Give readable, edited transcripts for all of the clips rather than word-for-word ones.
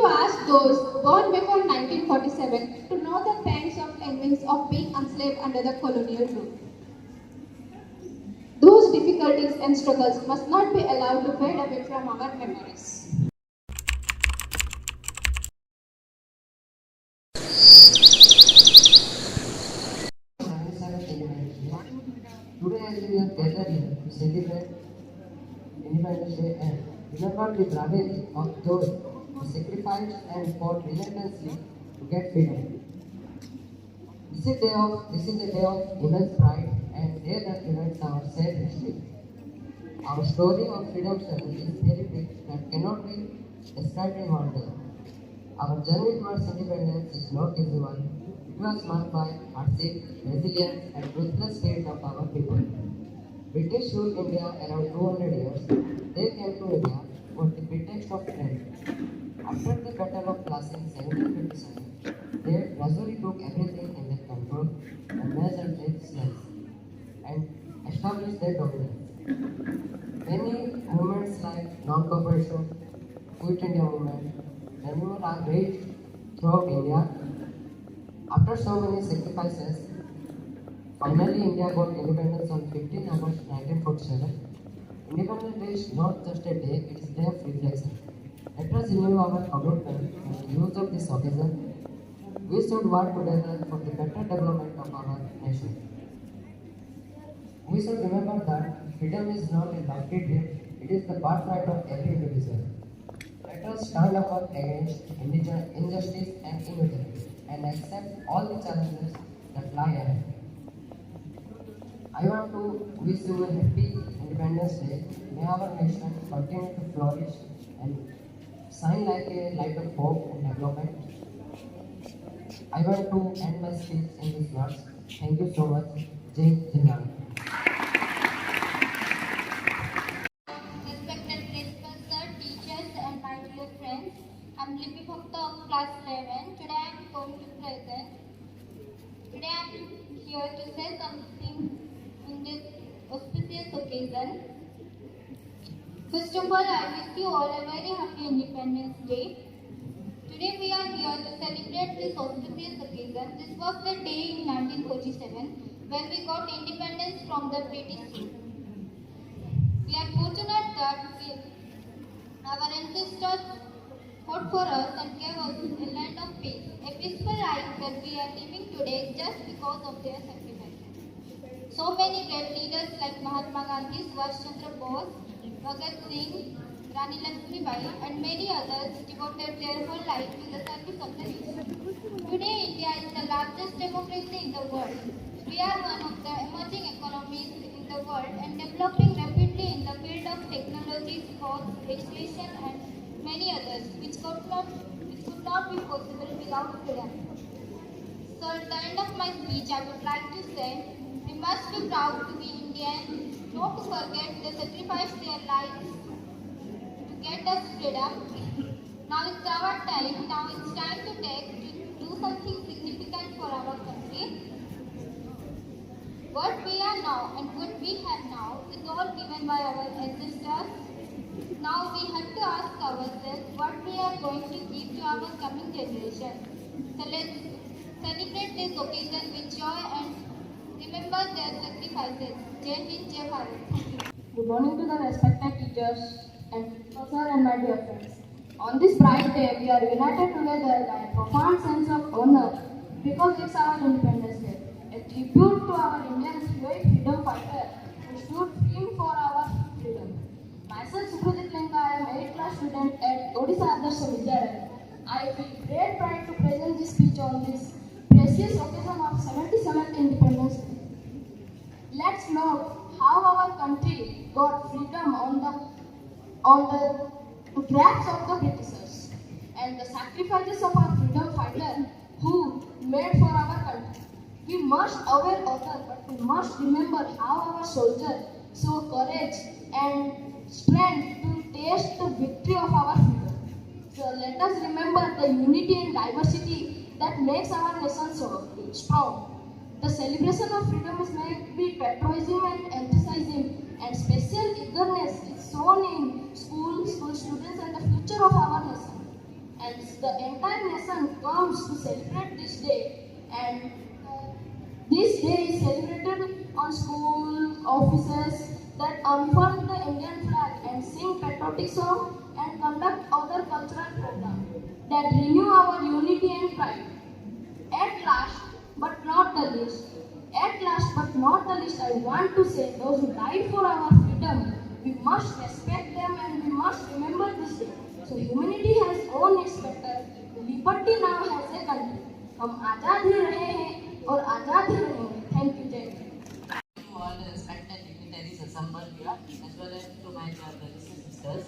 ask those born before 1947 to know the pangs of envings of being enslaved under the colonial rule. Those difficulties and struggles must not be allowed to fade away from our memories. Today, as we are gathered here to celebrate Independence Day and remember the bravery of those who sacrificed and fought relentlessly to get freedom. This is a day of immense pride and a day that unites our shared history. Our story of freedom struggle is very big that cannot be described in one day. Our journey towards independence is not easy one. It was marked by hardship, resilience, and ruthless spirit of our people. British ruled India around 200 years. They came to India for the pretext of trade. After the Battle of Plassey in 1757, they gradually took everything in their control and measured their slaves and established their dominance. Many movements like non-cooperation, Quit India movement, renewal are raised throughout India. After so many sacrifices, finally India got independence on 15 August 1947. Independence Day is not just a day, it is a day of reflection. Let us renew our commitment and use of this occasion. We should work together for the better development of our nation. We should remember that freedom is not a lofty dream, it is the birthright of every individual. Let us stand up against injustice and inequality and accept all the challenges that lie ahead. I want to wish you a happy Independence Day. May our nation continue to flourish and shine like a light of hope and development. I want to end my speech in these words. Thank you so much. Jai Hind. Respected principal sir, teachers and my dear friends, I'm Lipi Bhakta of class 11. Today I'm going to present. Today I'm here to say something on this auspicious occasion. First of all, I wish you all a very happy Independence Day. Today we are here to celebrate this auspicious occasion. This was the day in 1947 when we got independence from the British rule. We are fortunate that our ancestors fought for us and gave us a land of peace, a peaceful life that we are living today just because of their sacrifices. So many great leaders like Mahatma Gandhi, Subhash Chandra Bose, Bhagat Singh, Rani Lakshmi Bai, and many others devoted their whole life to the service of the nation. Today, India is the largest democracy in the world. We are one of the emerging economies in the world and developing rapidly in the field of technology, sports, education, and many others, which could not be possible without freedom. So, at the end of my speech, I would like to say, we must be proud to be Indian, not to forget they sacrificed their lives to get us freedom. Now it's our time. Now it's time to do something significant for our country. What we are now and what we have now is all given by our ancestors. Now we have to ask ourselves what we are going to give to our coming generation. So let's celebrate this occasion with joy and remember their sacrifices. Jai Hind, Jai Bharat. Thank you. Good morning to the respected teachers and professors and my dear friends. On this bright day, we are united together by a profound sense of honor because it's our Independence Day. A tribute to our Indian heroic freedom fighter who stood firm for our freedom. Myself, Suprajit Lenka, I am 8th class student at Aadarsh Vidyalaya. I feel great pride to present this speech on this precious occasion of 77th Independence Day. Let's note how our country got freedom on the tracks of the Britishers and the sacrifices of our freedom fighter who made for our country. We must aware other, but we must remember how our soldiers show courage and strength to taste the victory of our freedom. So let us remember the unity and diversity that makes our nation so strong. The celebration of freedom is made with patriotism and enthusiasm, and special eagerness is shown in school students and the future of our nation. and the entire nation comes to celebrate this day. And this day is celebrated on school offices that unfurl the Indian flag and sing patriotic songs and conduct other cultural programs that renew our unity and pride. At last, but not the least, I want to say those who died for our freedom, we must respect them and we must remember this day. So humanity has own its specter, liberty now has a country. हम आजाद ही रहे हैं और आजाद ही रहेंगे. Thank you, जय Hind. To all the respected dignitaries assembled here, as well as to my dear brothers and sisters,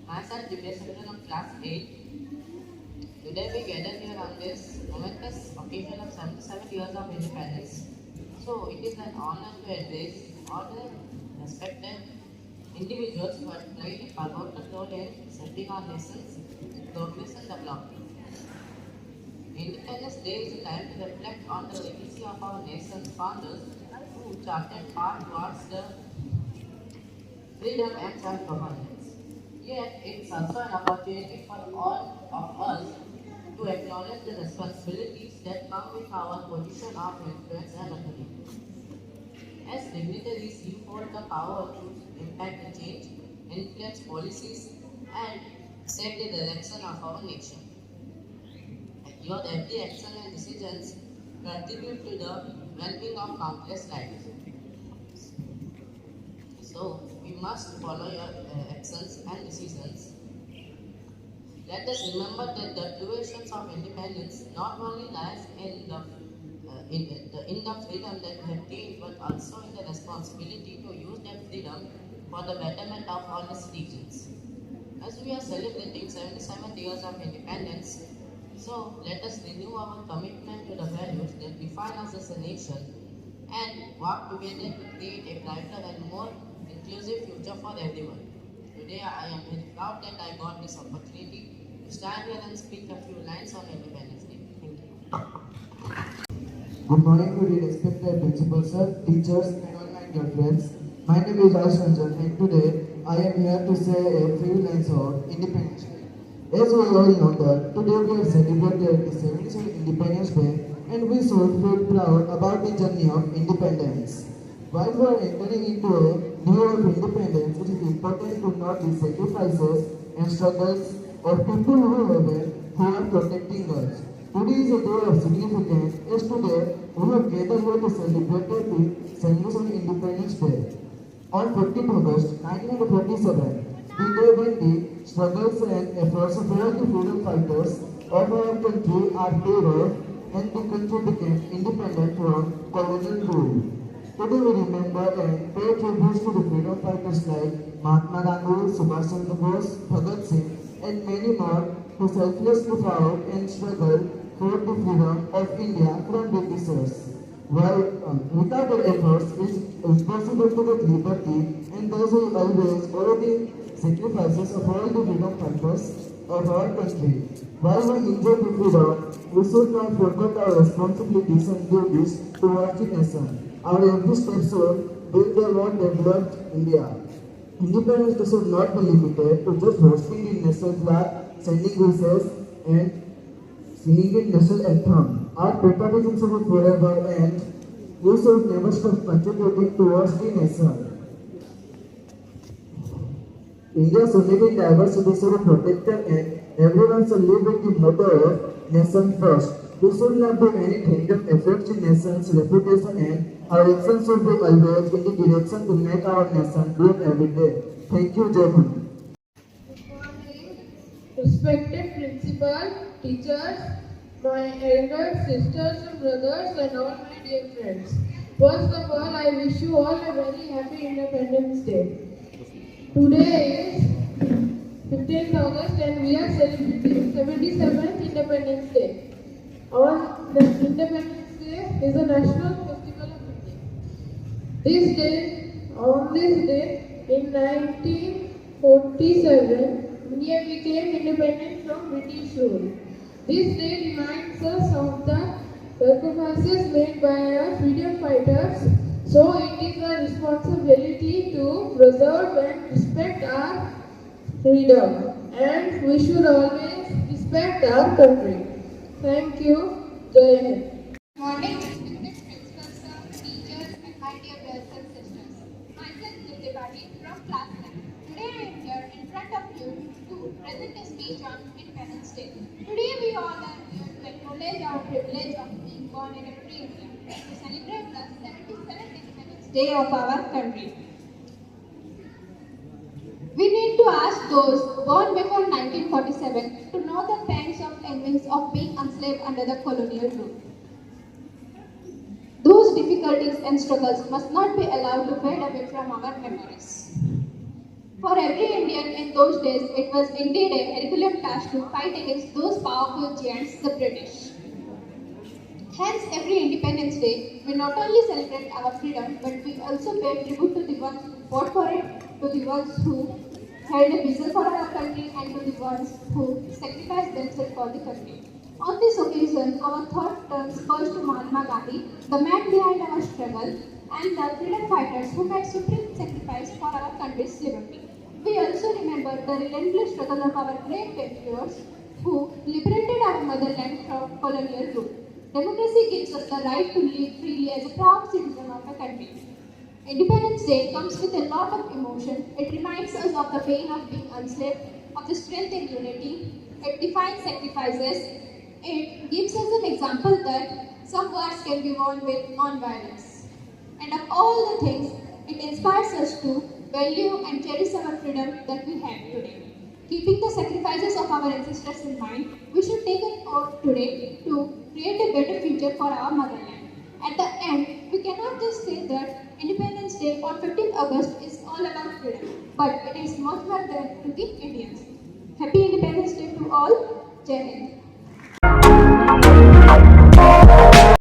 myself, the best student of class 8. Today we gather here on this momentous occasion of 77 years of independence. So it is an honor to address all the respected individuals who have played a pivotal role in shaping our nation's progress and development. Independence Day is a time to reflect on the legacy of our nation's founders who charted path towards the freedom and self-governance. Yet, it's also an opportunity for all of us to acknowledge the responsibilities that come with our position of influence and authority. As dignitaries, you hold the power to impact the change, influence policies, and set the direction of our nation. Your every action and decisions contribute to the well-being of countless lives. So, we must follow your actions and decisions. Let us remember that the duration of independence not only lies in the freedom that we have gained, but also in the responsibility to use that freedom for the betterment of all the citizens. As we are celebrating 77 years of independence, so let us renew our commitment to the values that define us as a nation and work together to create a brighter and more inclusive future for everyone. Today I am very proud that I got this opportunity to stand here and speak a few lines on Independence Day. Thank you. Good morning to the respected principal sir, teachers and all my dear friends. My name is Aadarsh Vidyalaya and today I am here to say a few lines of Independence Day. As we all know that today we have celebrated the 77th Independence Day and we should feel proud about the journey of independence. While we are entering into a new era of independence, it is important to note the sacrifices and struggles of people who are protecting us. Today is a day of significance as today we have gathered here to celebrate the 77th Independence Day. On 15th August 1947, the day when the struggles and efforts of all the freedom fighters of our country are paid off and the country became independent from colonial rule. Today we remember and pay tributes to the freedom fighters like Mahatma Gandhi, Subhash Chandra Bose, Bhagat Singh, and many more who selflessly fought and struggled for the freedom of India from Britishers. While without their efforts, it is impossible to get liberty, and those who always owe the sacrifices of all the freedom fighters of our country. While we enjoy the freedom, we should not forget our responsibilities and duties towards the nation. Our every step should build a more developed India. Independence Day should not be limited to just hosting the national flag, sending wishes, and singing the national anthem. Our patriotism should be forever, and we should never stop contributing towards the nation. India's unity in diversity should be protected, and everyone should live with the motto of nation first. We should not do anything that affects the nation's reputation, and our actions should be always in the direction to make our nation great every day. Thank you, Jai Hind. Good morning, respected principal, teachers, my elder sisters and brothers, and all my dear friends. First of all, I wish you all a very happy Independence Day. Today is 15th August and we are celebrating 77th Independence Day. On the Independence Day is a national festival of India. On this day, in 1947, India became independent from British rule. This day reminds us of the sacrifices made by our freedom fighters. So it is our responsibility to preserve and respect our freedom. And we should always respect respect our country. Thank you. Jai Hind. Morning, respected principals, sir, teachers, and my dear brothers and sisters. Myself, Nitya from class 9. Today I am here in front of you to present a speech on Independence Day. Today we all are here to acknowledge our privilege of being born in a free India, to celebrate the 77th Independence Day of our country. We need to ask those born before 1947 to know the pangs of envings of being enslaved under the colonial rule. Those difficulties and struggles must not be allowed to fade away from our memories. For every Indian in those days, it was indeed a Herculean task to fight against those powerful giants, the British. Hence, every Independence Day, we not only celebrate our freedom, but we also pay tribute to the ones who fought for it, to the ones who held a vision for our country, and to the ones who sacrificed themselves for the country. On this occasion, our thought turns first to Mahatma Gandhi, the man behind our struggle, and the freedom fighters who made supreme sacrifice for our country's liberty. We also remember the relentless struggle of our great patriots who liberated our motherland from colonial rule. Democracy gives us the right to live freely as a proud citizen of a country. Independence Day comes with a lot of emotion. It reminds us of the pain of being enslaved, of the strength in unity. It defines sacrifices. It gives us an example that some words can be won with non-violence. And of all the things, it inspires us to value and cherish our freedom that we have today. Keeping the sacrifices of our ancestors in mind, we should take an oath today to create a better future for our motherland. At the end, we cannot just say that Independence Day on 15th August is all about freedom, but it is much more than to the Indians. Happy Independence Day to all. Jai Hind.